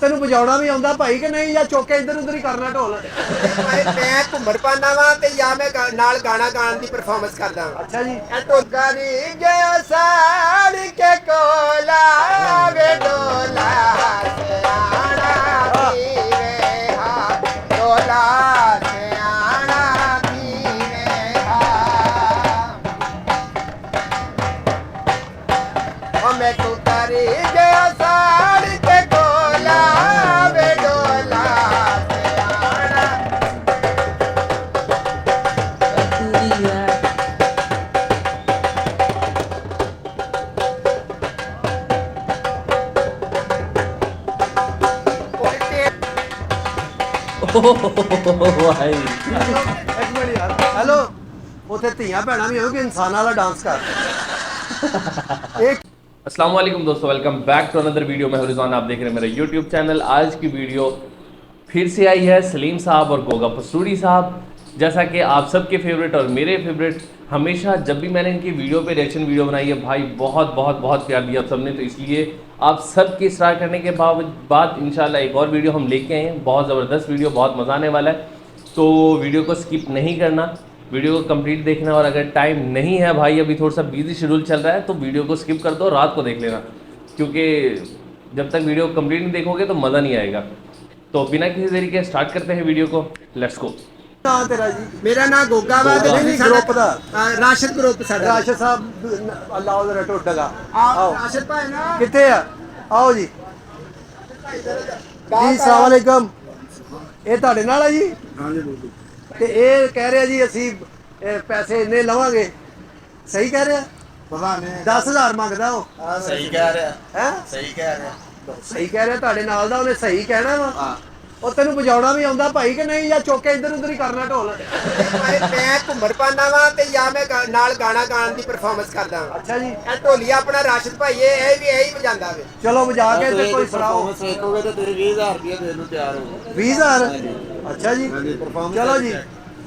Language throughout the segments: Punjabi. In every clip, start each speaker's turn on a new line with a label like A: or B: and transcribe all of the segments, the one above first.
A: तेन बजाना भी आता भाई कि नहीं या चौके इधर उधर ही करना ढोल
B: मैं घुमर पाना वा ते या मैं नाल गाना गाने दी परफॉर्मेंस करदा हां।
A: अच्छा जी
B: ढोलकारी गयो साड़ के कोला वे डोला सियाना पीवे हा डोला सियाना पीवे हा ओ मैं कुकारी गयो साड़ के कोला वे डोला सियाना
C: भाई
A: एक मिनट यार हेलो उथे धियां भैणां भी हो कि इंसान वाला डांस कर एक
C: अस्सलाम वालेकुम दोस्तों, welcome back to another video. मैं रिजवान, आप देख रहे हैं मेरा यूट्यूब चैनल। आज की वीडियो फिर से आई है सलीम साहब और गोगा पसूरी साहब। जैसा कि आप सबके फेवरेट और मेरे फेवरेट, हमेशा जब भी मैंने इनकी वीडियो पे रिएक्शन वीडियो बनाई है भाई बहुत बहुत बहुत प्यार दिया आप सबने, तो इसलिए आप सबके इसरार करने के बाद इंशाल्लाह एक और वीडियो हम लेके आए हैं। बहुत ज़बरदस्त वीडियो, बहुत मज़ा आने वाला है, तो वीडियो को स्किप नहीं करना, वीडियो को कंप्लीट देखना। और अगर टाइम नहीं है भाई, अभी थोड़ा सा बिजी शेड्यूल चल रहा है, तो वीडियो को स्किप कर दो, रात को देख लेना, क्योंकि जब तक वीडियो कंप्लीट नहीं देखोगे तो मज़ा नहीं आएगा। तो बिना किसी देरी के स्टार्ट करते हैं वीडियो को। Let's go.
A: नाम तेरा जी
B: मेरा नाम गोगा वा ते
A: नहीं,
B: साडा
A: ग्रुप दा।
B: राशिद ग्रुप साडा
A: राशिद साहब अल्लाह उधर टोटा का आओ
B: राशिद भाई ना
A: कितने आ आओ जी ਜੀ ਸਲਾਮ ਅਲੈਕਮ ਇਹ ਤੁਹਾਡੇ ਨਾਲ ਹੈ ਜੀ ਹਾਂਜੀ ਬਿਲਕੁਲ ਤੇ ਇਹ ਕਹਿ ਰਿਹਾ ਜੀ ਅਸੀਂ ਪੈਸੇ ਇੰਨੇ ਲਵਾਂਗੇ ਸਹੀ ਕਹਿ ਰਿਹਾ ਪਤਾ ਨਹੀਂ 10000 ਮੰਗਦਾ ਉਹ
B: ਸਹੀ ਕਹਿ ਰਿਹਾ
A: ਹੈ
B: ਸਹੀ ਕਹਿ ਰਿਹਾ
A: ਸਹੀ ਕਹਿ ਰਿਹਾ ਤੁਹਾਡੇ ਨਾਲ ਦਾ ਉਹਨੇ ਸਹੀ ਕਹਿਣਾ ਵਾ ਉਹ ਤੈਨੂੰ ਵਜਾਉਣਾ ਵੀ ਆਉਂਦਾ ਭਾਈ ਕਿ ਨਹੀਂ ਜਾਂ ਚੌਕੇ ਇਧਰ ਉਧਰ ਹੀ ਕਰਨਾ ਢੋਲ
B: ਮੈਂ ਘੁੰਮਰ ਪਾਣਾ ਵਾ ਤੇ ਜਾਂ ਮੈਂ ਨਾਲ ਗਾਣਾ ਗਾਣ ਦੀ ਪਰਫਾਰਮੈਂਸ ਕਰਦਾ ਹਾਂ।
A: ਅੱਛਾ ਜੀ
B: ਇਹ ਢੋਲੀਆ ਆਪਣਾ ਰਾਸ਼ਿਦ ਭਾਈ ਇਹ ਵੀ ਇਹੀ ਵਜਾਉਂਦਾ ਵੇ।
A: ਚਲੋ ਵਜਾ ਕੇ ਤੇ ਕੋਈ ਸੁਣਾਓ
D: ਸਿੱਖੋਗੇ ਤਾਂ ਤੁਸੀਂ 20000 ਰੁਪਏ ਦੇਣ ਨੂੰ ਤਿਆਰ ਹੋ
A: 20000 ਅੱਛਾ ਜੀ ਚਲੋ ਜੀ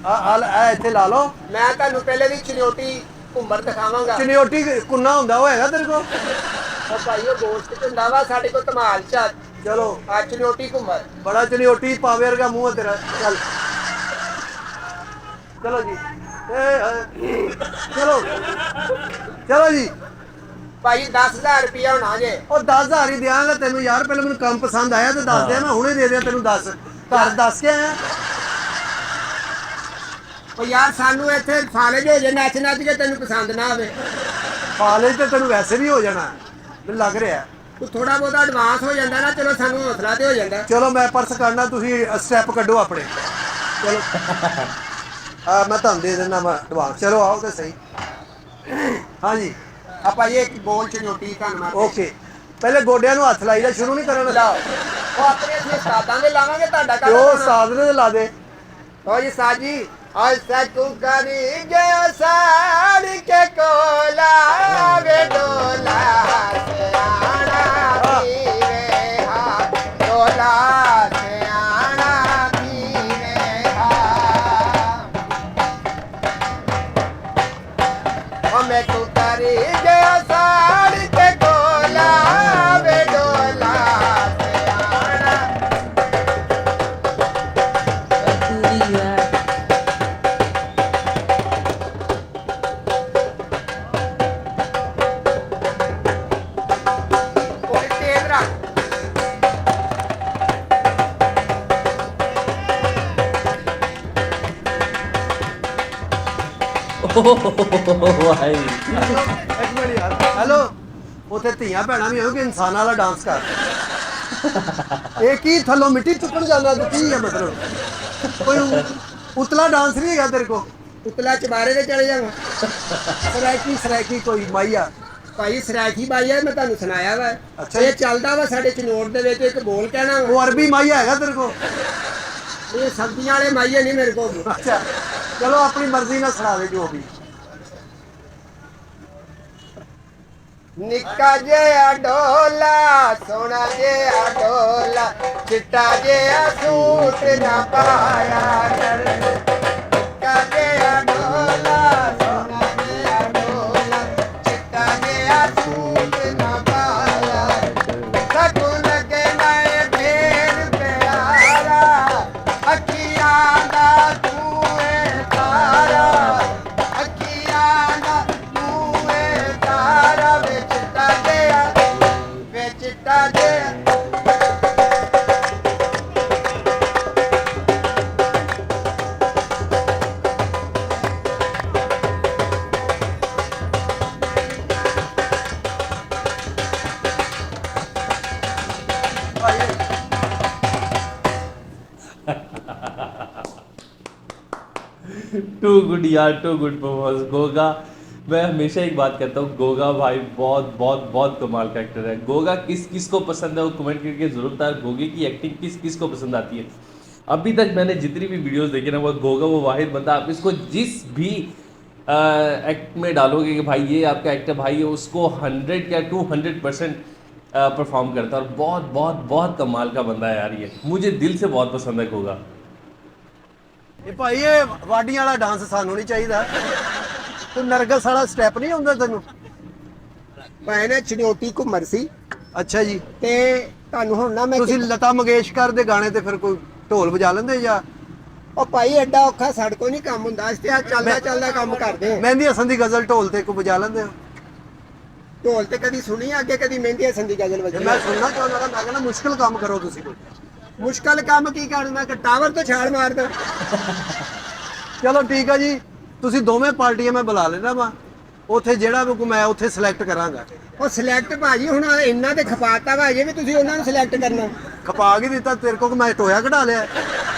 A: ਆ ਇੱਥੇ ਲਾ ਲਓ
B: ਮੈਂ ਤੁਹਾਨੂੰ ਪਹਿਲੇ ਦੀ ਚਨਿਓਟੀ ਘੁੰਮਰ ਦਿਖਾਵਾਂਗਾ।
A: ਚਨਿਓਟੀ ਕੁੰਨਾ ਹੁੰਦਾ ਉਹ ਹੈਗਾ ਤੇਰੇ ਕੋਲ
B: ਉਹ ਭਾਈ ਉਹ ਗੋਸ਼ਟ ਚ ਹੁੰਦਾ ਵਾ ਸਾਡੇ ਕੋਲ ਧਮਾਲ ਚ
A: ਚਲੋ
B: ਆ ਚਨਿਓਟੀ ਘੁੰਮਰ
A: ਬੜਾ ਚਨਿਓਟੀ ਪਾਵੇ ਵਰਗਾ ਮੂੰਹ ਹੈ ਤੇਰਾ ਚੱਲ ਚਲੋ ਜੀ ਚਲੋ ਚਲੋ ਜੀ
B: ਭਾਈ 10000 ਰੁਪਇਆ ਹੋਣਾ ਜੇ।
A: ਉਹ 10000 ਹੀ ਦਿਆਂਗਾ ਤੈਨੂੰ ਯਾਰ ਪਹਿਲਾਂ ਮੈਨੂੰ ਕੰਮ ਪਸੰਦ ਆਇਆ ਤੇ ਦੱਸ ਦਿਆਂ ਮੈਂ ਹੁਣੇ ਦੇ ਦਿਆਂ ਤੈਨੂੰ 10 ਘਰ ਦੱਸ ਕੇ ਆਇਆ
B: ਉਹ ਯਾਰ ਸਾਨੂੰ ਇੱਥੇ ਫਾਲਜ ਹੋ ਜੇ ਨੱਚ ਨੱਚ ਕੇ ਤੈਨੂੰ ਪਸੰਦ ਨਾ ਆਵੇ।
A: ਕਾਲਜ ਤੇ ਤੈਨੂੰ ਵੈਸੇ ਵੀ ਹੋ ਜਾਣਾ ਮੈਨੂੰ ਲੱਗ ਰਿਹਾ
B: ਤੂੰ ਥੋੜਾ ਬਹੁਤਾ ਐਡਵਾਂਸ ਹੋ ਜਾਂਦਾ ਨਾ, ਚਲੋ ਸਾਨੂੰ ਹੌਸਲਾ ਤੇ ਹੋ ਜਾਂਦਾ।
A: ਚਲੋ ਮੈਂ ਪਰਸ ਕੱਢਣਾ ਤੁਸੀਂ ਸਟੈਪ ਕੱਢੋ ਆਪਣੇ ਚਲੋ ਮੈਂ ਤੁਹਾਨੂੰ ਦੇ ਦਿੰਦਾ ਮੈਂ ਐਡਵਾਂਸ ਚਲੋ ਆਓ ਤੇ ਸਹੀ ਹਾਂਜੀ
B: ਆਪਾਂ ਇਹ ਬੋਲ ਚਨਿਓਟੀ ਧੰਨਵਾਦ।
A: ਓਕੇ ਪਹਿਲੇ ਗੋਡਿਆਂ ਨੂੰ ਹੱਥ ਲਾਈਦਾ ਸ਼ੁਰੂ ਨਹੀਂ ਕਰਨਾ
B: ਲਾਓ ਉਹ ਆਪਣੇ ਅਸੀਂ ਉਸਤਾਦਾਂ ਦੇ ਲਾਵਾਂਗੇ, ਤੁਹਾਡਾ
A: ਤੇ ਉਹ ਉਸਤਾਦ ਨੇ ਲਾ ਦੇ
B: ਓ ਜੀ ਸਾਜੀ ਅੱਜ ਤੂੰ ਕਰੀ ਗਿਆ ਸਾੜ ਕੇ ਕੋਲਾ ਵੇ ਡੋਲਾ ਸਿਆਣਾ ਪੀਵੇ ਹਾਂ ਡੋਲਾ ਸਿਆਣਾ ਪੀਵੇ ਹਾਂ ਓ ਮੈਂ ਤੂੰ ਕਰੀ ਗਿਆ ਸਾੜ ਕੇ ਕੋਲਾ ਵੇ ਡੋਲਾ ਸਿਆਣਾ ਓਏ ਤੇਜ਼ ਰੱਖ।
C: भाई
A: ਇੱਕ ਮਿੰਟ ਯਾਰ ਹੈਲੋ ਉਥੇ ਧੀਆਂ ਭੈਣਾਂ ਵੀ ਹੋ ਕਿ ਇਨਸਾਨ ਵਾਲਾ ਡਾਂਸ ਕਰ ਇਹ ਕੀ ਥੱਲੋਂ ਮਿੱਟੀ ਚੁੱਕਣ ਜਾਂਦਾ ਤੇ ਕੀ ਹੈ ਮਤਲਬ ਕੋਈ ਉਤਲਾ ਡਾਂਸ ਨਹੀਂ ਹੈਗਾ ਤੇਰੇ ਕੋ
B: ਉਤਲਾ ਚਬਾਰੇ ਤੇ ਚਲੇ ਜਾਵਾਂ।
A: ਸਰਾਇਕੀ ਕੋਈ ਮਾਈਆ
B: ਭਾਈ ਸਰਾਇਕੀ ਬਾਈ ਆ, ਮੈਂ ਤੁਹਾਨੂੰ ਸੁਣਾਇਆ ਵਾ।
A: ਅੱਛਾ
B: ਇਹ
A: ਜੀ।
B: ਚੱਲਦਾ ਵਾ ਸਾਡੇ ਚਨੋੜ ਦੇ ਵਿੱਚ ਇੱਕ ਬੋਲ ਕਹਿਣਾ ਵਾ।
A: ਉਹ ਅਰਬੀ ਮਾਈਆ ਹੈਗਾ ਤੇਰੇ ਕੋ
B: ਇਹ ਸਬਜ਼ੀਆਂ ਵਾਲੇ ਮਾਈਏ ਨਹੀਂ ਮੇਰੇ ਕੋਲ।
A: ਅੱਛਾ ਚਲੋ ਆਪਣੀ ਮਰਜ਼ੀ ਨਾਲ ਸੁਣਾ ਦੇ ਜੋ ਵੀ
B: ਨਿੱਕਾ ਜਿਹਾ ਡੋਲਾ ਸੋਹਣਾ ਜਿਹਾ ਡੋਲਾ ਚਿੱਟਾ ਜਿਹਾ ਸੂਟ ਨਾ ਪਾਇਆ ਕਰ। ਨਿੱਕਾ ਜਿਹਾ ਡੋਲਾ ਸੋਹਣਾ ਜਿਹਾ ਡੋਲਾ ਚਿੱਟਾ ਜਿਹਾ ਸੂਟ ਨਾ ਪਾਇਆ। ਸਗੋਂ ਲੱਗੇ ਨਾ ਇਹ
C: टू गुड यार, टू गुड परफॉर्मेंस गोगा। मैं हमेशा एक बात कहता हूँ, गोगा भाई बहुत बहुत बहुत कमाल का एक्टर है। गोगा किस किस को पसंद है वो कमेंट करके जरूर बता। गोगे की एक्टिंग किस किस को पसंद आती है। अभी तक मैंने जितनी भी वीडियोस देखी ना, वो गोगा वो वाहिद बंदा, आप इसको जिस भी एक्ट में डालोगे कि भाई ये आपका एक्टर भाई है, उसको 100 या 200% परफॉर्म करता है। और बहुत बहुत बहुत कमाल का बंदा है यार, ये मुझे दिल से बहुत पसंद है गोगा।
A: ਇਹ ਭਾਈ ਇਹ ਵਾਡੀਆਂ ਵਾਲਾ ਡਾਂਸ ਸਾਨੂੰ ਨਹੀਂ ਚਾਹੀਦਾ। ਤੂੰ ਨਰਗਸ ਵਾਲਾ ਸਟੈਪ ਨਹੀਂ ਆਉਂਦਾ ਤੈਨੂੰ?
B: ਭਾਈ ਨੇ ਚਿੜਿਓਟੀ ਘੁੰਮਰ ਸੀ
A: ਅੱਛਾ ਜੀ।
B: ਤੇ ਤੁਹਾਨੂੰ ਹੁਣ ਨਾ ਮੈਂ
A: ਤੁਸੀਂ ਲਤਾ ਮੰਗੇਸ਼ਕਰ ਦੇ ਗਾਣੇ ਤੇ ਫਿਰ ਕੋਈ ਢੋਲ ਵਜਾ ਲੈਂਦੇ ਜਾਂ?
B: ਉਹ ਭਾਈ ਐਡਾ ਔਖਾ ਸਾਡੇ ਕੋਲ ਨਹੀਂ ਕੰਮ ਹੁੰਦਾ, ਅਸੀਂ ਤੇ ਆ ਚੱਲਦਾ ਚੱਲਦਾ ਕੰਮ ਕਰਦੇ ਹਾਂ।
A: ਮਹਿੰਦੀ ਹਸਨ ਦੀ ਗਜ਼ਲ ਢੋਲ ਤੇ ਕੋਈ ਵਜਾ ਲੈਂਦੇ ਹੋ?
B: ਢੋਲ ਤੇ ਕਦੀ ਸੁਣੀ ਅੱਗੇ, ਕਦੀ ਮਹਿੰਦੀ ਹਸਨ ਦੀ ਗਜ਼ਲ
A: ਜੇ
B: ਵਜੀ।
A: ਮੈਂ ਸੁਣਨਾ ਚਾਹੁੰਦਾ ਤਾਂ ਮੈਂ ਕਹਿੰਦਾ ਮੁਸ਼ਕਿਲ ਕੰਮ ਕਰੋ ਤੁਸੀਂ ਕੋਈ।
B: ਮੁਸ਼ਕਲ ਕੰਮ ਕੀ ਕਰਨਾ ਕਿ ਟਾਵਰ ਤੋਂ ਛਾਲ ਮਾਰ ਦੋ।
A: ਚਲੋ ਠੀਕ ਆ ਜੀ, ਤੁਸੀਂ ਦੋਵੇਂ ਪਾਰਟੀਆਂ ਮੈਂ ਬੁਲਾ ਲੈਣਾ ਵਾ, ਉੱਥੇ ਜਿਹੜਾ ਵੀ ਮੈਂ ਉੱਥੇ ਸਿਲੈਕਟ ਕਰਾਂਗਾ।
B: ਉਹ ਸਿਲੈਕਟ ਭਾਜੀ ਹੁਣ ਇੰਨਾ ਤੇ ਖਪਾਤਾ ਵਾ ਜੇ ਵੀ ਤੁਸੀਂ ਉਹਨਾਂ ਨੂੰ ਸਿਲੈਕਟ ਕਰਨਾ।
A: ਖਪਾ ਕੇ ਦਿੱਤਾ ਤੇਰੇ ਕੋਲ, ਮੈਂ ਟੋਇਆ ਕਢਾ ਲਿਆ।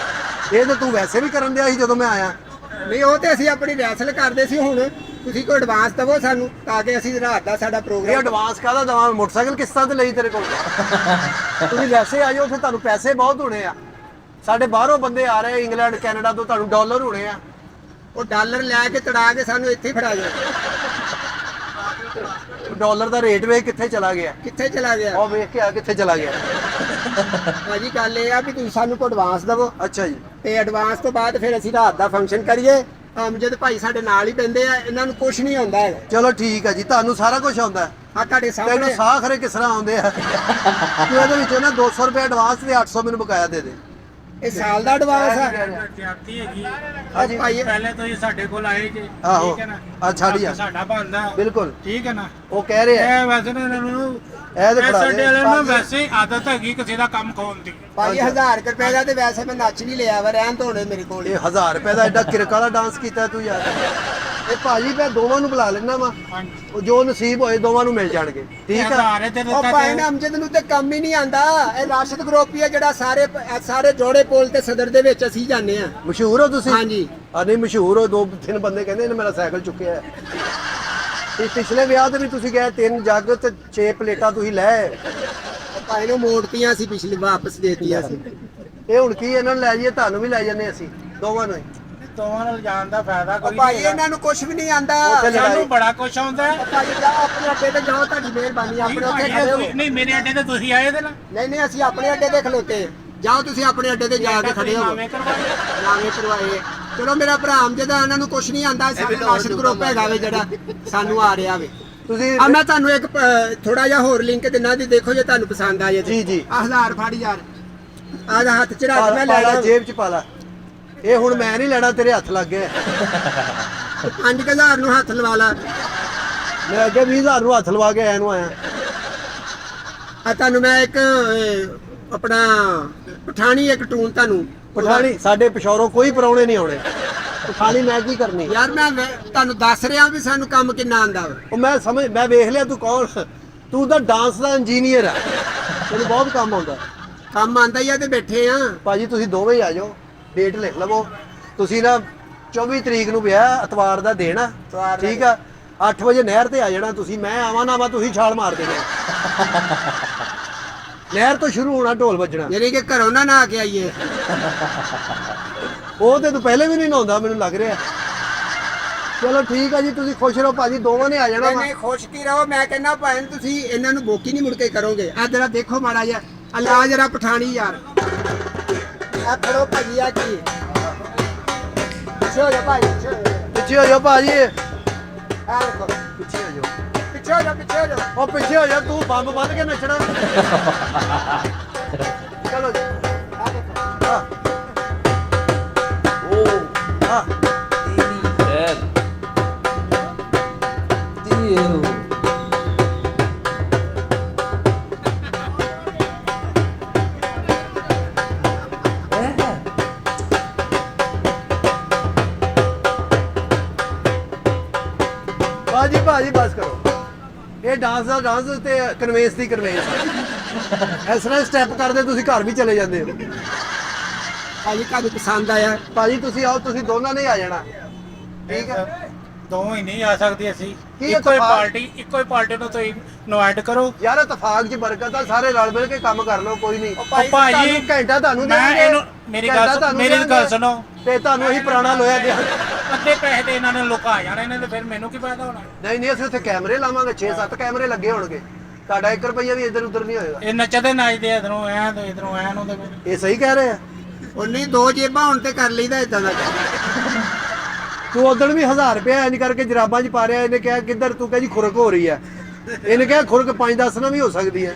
A: ਇਹ ਤਾਂ ਤੂੰ ਵੈਸੇ ਵੀ ਕਰਨ ਦਿਆ ਸੀ ਜਦੋਂ ਮੈਂ ਆਇਆ।
B: ਨਹੀਂ ਉਹ ਤੇ ਅਸੀਂ ਆਪਣੀ ਰਿਹਰਸਲ ਕਰਦੇ ਸੀ, ਹੁਣ ਤੁਸੀਂ ਕੋਈ ਐਡਵਾਂਸ ਦਵੋ ਸਾਨੂੰ ਤਾਂ ਕਿ ਅਸੀਂ ਰਾਤ ਦਾ ਸਾਡਾ
A: ਇਹ
B: ਪ੍ਰੋਗਰਾਮ।
A: ਐਡਵਾਂਸ ਕਾਹਦਾ ਦਵਾਂ? ਮੋਟਰਸਾਈਕਲ ਕਿਸ਼ਤਾਂ ਤੇ ਲਈ ਤੇਰੇ ਕੋਲ? ਤੁਸੀਂ ਵੈਸੇ ਆ ਜਾਓ, ਉੱਥੇ ਤੁਹਾਨੂੰ ਪੈਸੇ ਬਹੁਤ ਹੋਣੇ ਆ। ਸਾਡੇ ਬਾਹਰੋਂ ਬੰਦੇ ਆ ਰਹੇ, ਇੰਗਲੈਂਡ ਕੈਨੇਡਾ ਤੋਂ, ਤੁਹਾਨੂੰ ਡਾਲਰ ਹੋਣੇ ਆ।
B: ਉਹ ਡਾਲਰ ਲੈ ਕੇ ਤੜਾ ਕੇ ਸਾਨੂੰ ਇੱਥੇ ਹੀ ਫੜਾ ਜਾਓ।
A: ਡਾਲਰ ਦਾ ਰੇਟ ਵੇਖ ਕਿੱਥੇ ਚਲਾ ਗਿਆ।
B: ਕਿੱਥੇ ਚਲਾ ਗਿਆ?
A: ਉਹ ਵੇਖ ਕੇ ਆ ਕਿੱਥੇ ਚਲਾ ਗਿਆ।
B: ਭਾਜੀ ਗੱਲ ਇਹ ਆ ਵੀ ਤੁਸੀਂ ਸਾਨੂੰ ਕੋਈ ਐਡਵਾਂਸ ਦਵੋ,
A: ਅੱਛਾ ਜੀ।
B: ਤੇ ਐਡਵਾਂਸ ਤੋਂ ਬਾਅਦ ਫਿਰ ਅਸੀਂ ਰਾਤ ਦਾ ਫੰਕਸ਼ਨ ਕਰੀਏ। ਅਮਜਦ ਭਾਈ ਸਾਡੇ ਨਾਲ ਹੀ ਪੈਂਦੇ ਆ, ਇਹਨਾਂ ਨੂੰ ਕੁਝ ਨਹੀਂ ਆਉਂਦਾ ਹੈਗਾ।
A: ਚਲੋ ਠੀਕ ਆ ਜੀ, ਤੁਹਾਨੂੰ ਸਾਰਾ ਕੁਝ ਆਉਂਦਾ।
B: ਆ ਤੁਹਾਡੇ
A: ਤੈਨੂੰ
B: ਸਾਹਮਣੇ
A: ਸਾਹ ਖਰੇ ਕਿਸ ਤਰ੍ਹਾਂ ਆਉਂਦੇ ਆ? ਤੂੰ ਇਹਦੇ ਵਿੱਚੋਂ ਨਾ 200 ਰੁਪਏ ਐਡਵਾਂਸ ਤੇ 800 ਮੈਨੂੰ ਬਕਾਇਆ ਦੇ ਦੇ।
B: ਇਹ ਸਾਲ ਦਾ ਐਡਵਾਂਸ ਆ।
E: ਜਾਤੀ ਹੈਗੀ।
A: ਹਾਂਜੀ
B: ਭਾਈ
E: ਪਹਿਲੇ ਤੋਂ ਹੀ ਸਾਡੇ ਕੋਲ ਆਏ ਜੇ,
A: ਆਹੋ।
E: ਠੀਕ ਹੈ ਨਾ?
A: ਆ ਛੱਡ ਯਾਰ।
E: ਸਾਡਾ ਬੰਦਾ
A: ਬਿਲਕੁਲ
E: ਠੀਕ ਹੈ ਨਾ?
A: ਉਹ ਕਹਿ ਰਹੇ ਆ
E: ਇਹ ਵੈਸੇ ਨਾ ਇਹਨਾਂ ਨੂੰ
A: ਇਹ ਤੇ
E: ਇਹ
A: ਫੜਾ
E: ਸਾਡੇ
A: ਦੇ।
E: ਵਾਲਿਆਂ ਨੂੰ ਵੈਸੇ ਹੀ ਆਦਤ ਹੈਗੀ ਕਿਸੇ ਦਾ ਕੰਮ ਖੋਣ ਦੀ।
B: ਭਾਜੀ 1000 ਰੁਪਏ ਦਾ ਤੇ ਵੈਸੇ ਮੈਂ ਨੱਚ ਵੀ ਲਿਆ ਵਾ, ਰਹਿਣ ਧੋਣੇ ਮੇਰੇ ਕੋਲ।
A: ਇਹ 1000 ਰੁਪਏ ਦਾ ਐਡਾ ਕਿਰਕ ਵਾਲਾ ਡਾਂਸ ਕੀਤਾ ਤੂੰ ਯਾਰ। ਇਹ ਭਾਜੀ ਮੈਂ ਦੋਵਾਂ ਨੂੰ ਬੁਲਾ ਲੈਣਾ ਵਾ,
E: ਹਾਂਜੀ
A: ਉਹ ਜੋ ਨਸੀਬ ਹੋਏ ਦੋਵਾਂ ਨੂੰ ਮਿਲ ਜਾਣਗੇ। ਠੀਕ ਆ।
E: ਹਜ਼ਾਰੇ ਤੇ
B: ਉਹ
E: ਦਿੱਤਾ
B: ਭਾਈ ਨੇ ਅਮਜਦ ਨੂੰ ਤੇ ਕੰਮ ਹੀ ਨਹੀਂ ਆਂਦਾ। ਇਹ ਰਾਸ਼ਦ ਗਰੁੱਪ ਹੀ ਆ ਜਿਹੜਾ ਸਾਰੇ ਜੋੜੇ ਪੋਲ ਤੇ ਸਦਰ ਦੇ ਵਿੱਚ ਅਸੀਂ ਜਾਂਦੇ ਆ।
A: ਮਸ਼ਹੂਰ ਹੋ ਤੁਸੀਂ?
B: ਹਾਂਜੀ।
A: ਆ ਨਹੀਂ ਮਸ਼ਹੂਰ ਹੋ, 2-3 ਬੰਦੇ ਕਹਿੰਦੇ ਇਹਨੇ ਮੇਰਾ ਸਾਈਕਲ ਚੁੱਕਿਆ ਹੈ। ਤੇ ਪਿਛਲੇ ਵਿਆਹ ਤੇ ਵੀ ਤੁਸੀਂ ਗਏ 3 ਜੱਗ ਤੇ 6 ਪਲੇਟਾਂ ਤੁਸੀਂ ਲੈ।
B: ਉਹ ਭਾਈ ਨੂੰ ਮੋੜਤੀਆਂ ਸੀ, ਪਿਛਲੀ ਵਾਪਸ ਦੇਤੀਆਂ ਸੀ।
A: ਇਹ ਹੁਣ ਕੀ ਇਹਨਾਂ ਨੂੰ ਲੈ ਜਾਈਏ? ਤੁਹਾਨੂੰ ਵੀ ਲੈ ਜਾਂਦੇ ਅਸੀਂ ਦੋਵਾਂ ਨੂੰ ਹੀ।
E: ਦੋਵਾਂ ਨਾਲ ਜਾਣ ਦਾ ਫਾਇਦਾ
B: ਉਹ
E: ਕੋਈ
B: ਭਾਈ
E: ਨਹੀਂ ਹੈਗਾ।
B: ਇਹਨਾਂ ਨੂੰ ਕੁਝ ਵੀ ਨਹੀਂ ਆਂਦਾ।
A: ਉੱਥੇ ਲੜਾਈ-
E: ਸਾਨੂੰ ਬੜਾ ਕੁਛ ਆਉਂਦਾ ਹੈ।
B: ਭਾਈ ਜਾਓ ਆਪਣੇ ਅੱਡੇ ਤੇ ਜਾਓ, ਤੁਹਾਡੀ ਮਿਹਰਬਾਨੀ। ਆਪਣੇ ਉੱਥੇ ਖੜੇ ਹੋ।
E: ਨਹੀਂ ਮੇਰੇ ਅੱਡੇ ਤੇ ਤੁਸੀਂ ਆਏ ਤੇ ਨਾ
B: ਨਹੀਂ ਅਸੀਂ ਆਪਣੇ ਅੱਡੇ ਤੇ ਖਲੋਤੇ ਹਾਂ। ਜਾਓ ਤੁਸੀਂ ਆਪਣੇ ਅੱਡੇ ਤੇ ਜਾ ਕੇ ਖੜੇ ਹੋ।
E: ਨਾਵੇਂ ਕਰਵਾਏ।
B: ਨਾਵੇਂ ਕਰਵਾਏ। ਚਲੋ ਮੇਰਾ ਭਰਾ ਅਮਜਦ ਆ, ਇਹਨਾਂ ਨੂੰ ਕੁਝ ਨਹੀਂ ਆਂਦਾ। ਸਾਡੇ ਰਾਸ਼ਦ ਗਰੁੱਪ ਹੈਗਾ ਵੇ ਜਿਹੜਾ ਸਾਨੂੰ ਆ ਰਿਹਾ ਵੇ।
A: ਤੁਸੀਂ
B: ਆ ਮੈਂ ਤੁਹਾਨੂੰ ਇੱਕ ਥੋੜਾ ਜਿਹਾ ਹੋਰ ਲਿੰਕ ਦਿਨਾ ਦੀ, ਦੇਖੋ ਜੇ ਤੁਹਾਨੂੰ ਪਸੰਦ ਆ ਜੇ।
A: ਜੀ, ਜੀ।
B: 1000 ਫੜ ਯਾਰ, ਆ ਜਾ ਹੱਥ ਚ ਰੱਖ,
A: ਪਾ
B: ਮੈਂ
A: ਲਾ
B: ਲੈ ਲਾ।
A: ਜੇਬ ਚ ਪਾ ਲਾ। ਇਹ ਹੁਣ ਮੈਂ ਨਹੀਂ ਲੈਣਾ, ਤੇਰੇ ਹੱਥ ਲੱਗ ਗਏ।
B: 5000 ਨੂੰ ਹੱਥ ਲਵਾ ਲਾ।
A: ਮੈਂ ਅੱਗੇ 20000 ਨੂੰ ਹੱਥ ਲਵਾ ਕੇ ਆਇਆ ਨੂੰ ਆਇਆ।
B: ਆ ਤੁਹਾਨੂੰ ਮੈਂ ਇੱਕ ਆਪਣਾ ਪਠਾਣੀ ਇੱਕ ਟੂਨ ਤੁਹਾਨੂੰ
A: ਪਠਾਣੀ ਸਾਡੇ ਪਿਸ਼ੌਰੋਂ ਕੋਈ ਪਰੌਣੇ ਨਹੀਂ ਆਉਣੇ। ਪਠਾਣੀ ਮੈਂ ਕੀ ਕਰਨੀ?
B: ਯਾਰ ਮੈਂ ਤੁਹਾਨੂੰ ਦੱਸ ਰਿਹਾ ਵੀ ਸਾਨੂੰ ਕੰਮ ਕਿੰਨਾ ਆਂਦਾ ਵਾ।
A: ਉਹ ਮੈਂ ਵੇਖ ਲਿਆ ਤੂੰ ਕੌਣ। ਤੂੰ ਤਾਂ ਡਾਂਸ ਦਾ ਇੰਜੀਨੀਅਰ ਆ, ਤੈਨੂੰ ਬਹੁਤ ਕੰਮ ਆਉਂਦਾ।
B: ਕੰਮ ਆਂਦਾ ਹੀ ਆ ਤੇ ਬੈਠੇ ਆ।
A: ਭਾਜੀ ਤੁਸੀਂ ਦੋਵੇਂ ਹੀ ਆ ਜਾਓ, ਡੇਟ ਲਿਖ ਲਵੋ। ਤੁਸੀਂ ਨਾ 24 ਤਰੀਕ ਨੂੰ ਵਿਆਹ ਐਤਵਾਰ ਦਾ ਦੇਣਾ,
B: ਐਤਵਾਰ ਦਾ
A: ਠੀਕ ਆ? 8 ਵਜੇ ਨਹਿਰ ਤੇ ਆ ਜਾਣਾ ਤੁਸੀਂ। ਮੈਂ ਆਵਾਂ ਨਾ ਆਵਾਂ ਤੁਸੀਂ ਛਾਲ ਮਾਰ ਦੇਣਾ। ਨਹਿਰ ਤੋਂ ਸ਼ੁਰੂ ਹੋਣਾ ਢੋਲ ਵੱਜਣਾ।
B: ਯਾਨੀ ਕਿ ਘਰੋਂ ਨਾ ਨਹਾ ਕੇ ਆਈਏ।
A: ਉਹ ਤੇ ਤੂੰ ਪਹਿਲੇ ਵੀ ਨਹੀਂ ਨਹਾਉਂਦਾ ਮੈਨੂੰ ਲੱਗ ਰਿਹਾ। ਚਲੋ ਠੀਕ ਆ ਜੀ, ਤੁਸੀਂ ਖੁਸ਼ ਰਹੋ ਭਾਜੀ, ਦੋਵਾਂ ਨੇ ਆ ਜਾਣਾ ਵਾ।
B: ਨਹੀਂ ਖੁਸ਼ ਕੀ ਰਹੋ। ਮੈਂ ਕਹਿੰਦਾ ਭਾਵੇਂ ਤੁਸੀਂ ਇਹਨਾਂ ਨੂੰ ਬੋਕੀ ਨਹੀਂ ਮੁੜ ਕੇ ਕਰੋਗੇ। ਆ ਜਰਾ ਦੇਖੋ ਮਾੜਾ ਜਿਹਾ, ਅੱਲਾ ਜਰਾ ਪਠਾਣੀ ਯਾਰ। ਆ ਫੜੋ ਭਾਜੀ, ਆ ਕੀ ਪਿੱਛੇ ਹੋ ਜਾ ਭਾਈ, ਪਿੱਛੇ ਹੋ ਜਾ।
A: ਪਿੱਛੇ ਹੋ ਜਾਓ ਭਾਜੀ,
B: ਆ ਦੇਖੋ,
A: ਪਿੱਛੇ ਹੋ ਜਾਓ।
B: ਪਿੱਛੇ ਹੋ ਜਾ, ਪਿੱਛੇ ਹੋ ਜਾ।
A: ਉਹ ਪਿੱਛੇ ਹੋ ਜਾ, ਤੂੰ ਬੰਬ ਬੰਨ ਕੇ ਨੱਚਣਾ। ਚਲੋ ਜੀ।
B: ਆ ਦੇਖੋ।
A: ਹਾਂ
C: ओ
A: ਹਾਂ
C: तेरी खैर दियो।
A: ਭਾਜੀ ਬਸ ਕਰੋ। ਇਹ ਡਾਂਸ ਦਾ ਡਾਂਸ ਤੇ ਕਨਵੇਂਸ ਦੀ ਕਨਵੇਂਸ। ਇਸ ਤਰ੍ਹਾਂ ਸਟੈਪ ਕਰਦੇ ਤੁਸੀਂ ਘਰ ਵੀ ਚਲੇ ਜਾਂਦੇ ਹੋ।
B: ਭਾਜੀ ਤੁਹਾਨੂੰ ਪਸੰਦ ਆਇਆ?
A: ਭਾਜੀ ਤੁਸੀਂ ਆਓ, ਤੁਸੀਂ ਦੋਨਾਂ ਨੇ ਆ ਜਾਣਾ। ਠੀਕ ਹੈ
E: ਦੋ ਹੀ ਨਹੀਂ ਆ ਸਕਦੀ ਅਸੀਂ
A: ਕੀ
E: ਇੱਕੋ ਹੀ
A: ਇਤਫਾਕ?
E: ਇੱਕੋ ਹੀ ਪਾਰਟੀ ਨੂੰ ਤੁਸੀਂ ਇਨਵਾਈਟ ਕਰੋ।
A: ਯਾਰ ਇਤਫਾਕ 'ਚ ਬਰਕਤ ਆ, ਸਾਰੇ ਰਲ ਮਿਲ ਕੇ ਕੰਮ ਕਰ ਲਓ, ਕੋਈ ਨਹੀਂ।
E: ਭਾਈ
A: ਤੁਹਾਨੂੰ ਘੰਟਾ ਤੁਹਾਨੂੰ
E: ਮੈਂ
A: ਦੇਣਗੇ,
E: ਇਹਨੂੰ ਮੇਰੀ
A: ਘੰਟਾ
E: ਗੱਲ
A: ਤੁਹਾਨੂੰ
E: ਮੇਰੀ ਗੱਲ
A: ਦੇਣਗੇ,
E: ਸੁਣੋ।
A: ਤੇ ਤੁਹਾਨੂੰ ਅਸੀਂ ਪੁਰਾਣਾ ਲੋਹਾ ਦੇ
E: ਅੱਧੇ ਪੈਸੇ ਤੇ ਇਹਨਾਂ ਨੇ ਲੁਕਾ ਜਾਣੇ ਨੇ ਤੇ ਫਿਰ ਮੈਨੂੰ ਕੀ ਫਾਇਦਾ ਹੋਣਾ।
A: ਨਹੀਂ ਨਹੀਂ, ਅਸੀਂ ਉੱਥੇ ਕੈਮਰੇ ਲਾਵਾਂਗੇ, 6-7 ਕੈਮਰੇ ਲੱਗੇ ਹੋਣਗੇ, ਤੁਹਾਡਾ 1 ਰੁਪਈਆ ਵੀ ਇੱਧਰ ਉੱਧਰ ਨਹੀਂ ਹੋਏਗਾ।
E: ਇਹ ਨੱਚਦੇ ਨਾਚਦੇ ਇਧਰੋਂ ਐ ਤੇ ਇਧਰੋਂ ਐ ਨੂੰ ਤੇ ਫਿਰ
A: ਇਹ ਸਹੀ ਕਹਿ ਰਹੇ ਆ।
B: ਉਹ ਨਹੀਂ ਦੋ ਜੇਬਾਂ ਹੁਣ ਤੇ ਕਰ ਲਈਦਾ ਇਦਾਂ ਦਾ
A: ਤੂੰ ਉਦੋਂ ਵੀ 1000 ਰੁਪਇਆ ਇੰਜ ਕਰਕੇ ਜਰਾਬਾਂ 'ਚ ਪਾ ਰਿਹਾ, ਇਹਨੇ ਕਿਹਾ ਕਿੱਧਰ, ਤੂੰ ਕਹੇ ਜੀ ਖੁਰਕ ਹੋ ਰਹੀ ਹੈ, ਇਹਨੇ ਕਿਹਾ ਖੁਰਕ 5-10 ਨਾਲ ਵੀ ਹੋ ਸਕਦੀ ਹੈ।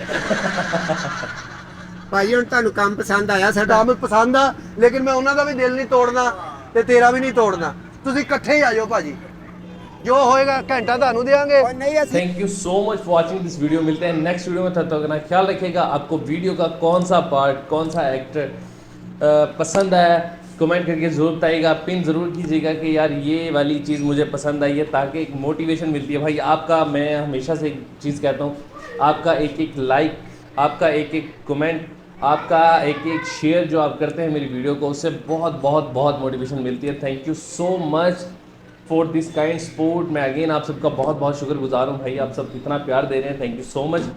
B: ਭਾਈ ਹੁਣ ਤੁਹਾਨੂੰ ਕੰਮ ਪਸੰਦ ਆਇਆ ਸਾਡਾ?
A: ਕੰਮ ਪਸੰਦ ਆ, ਲੇਕਿਨ ਮੈਂ ਉਹਨਾਂ ਦਾ ਵੀ ਦਿਲ ਨਹੀਂ ਤੋੜਨਾ ਤੇ ਤੇਰਾ ਵੀ ਨਹੀਂ ਤੋੜਨਾ, ਤੁਸੀਂ ਇਕੱਠੇ ਹੀ ਆ ਜਾਓ ਭਾਜੀ, जो होएगा घंटा ਤੁਹਾਨੂੰ ਦੇਵਾਂਗੇ।
B: और नहीं ऐसी
C: thank you so much for watching this video. मिलते हैं नेक्स्ट वीडियो में, तब तक अपना ख्याल रखिएगा। आपको वीडियो का कौन सा पार्ट, कौन सा एक्टर पसंद आया, कमेंट करके ज़रूर बताइएगा। पिन ज़रूर कीजिएगा कि यार ये वाली चीज़ मुझे पसंद आई है, ताकि एक मोटिवेशन मिलती है। भाई आपका, मैं हमेशा से एक चीज़ कहता हूँ, आपका एक एक लाइक, आपका एक एक कमेंट, आपका एक एक शेयर जो आप करते हैं मेरी वीडियो को, उससे बहुत बहुत बहुत मोटिवेशन मिलती है। Thank you so much for this kind support. मैं अगेन आप सबका बहुत बहुत शुक्रगुजार हूँ भाई, आप सब इतना प्यार दे रहे हैं, thank you so much.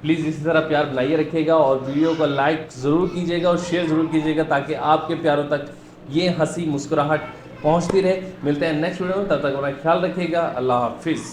C: Please इसी तरह प्यार बनाइए रखिएगा और वीडियो को लाइक ज़रूर कीजिएगा और शेयर ज़रूर कीजिएगा, ताकि आपके प्यारों तक ये हंसी मुस्कुराहट पहुँचती रहे। मिलते हैं नेक्स्ट वीडियो में, तब तक अपना ख्याल रखिएगा। अल्लाह हाफिज़।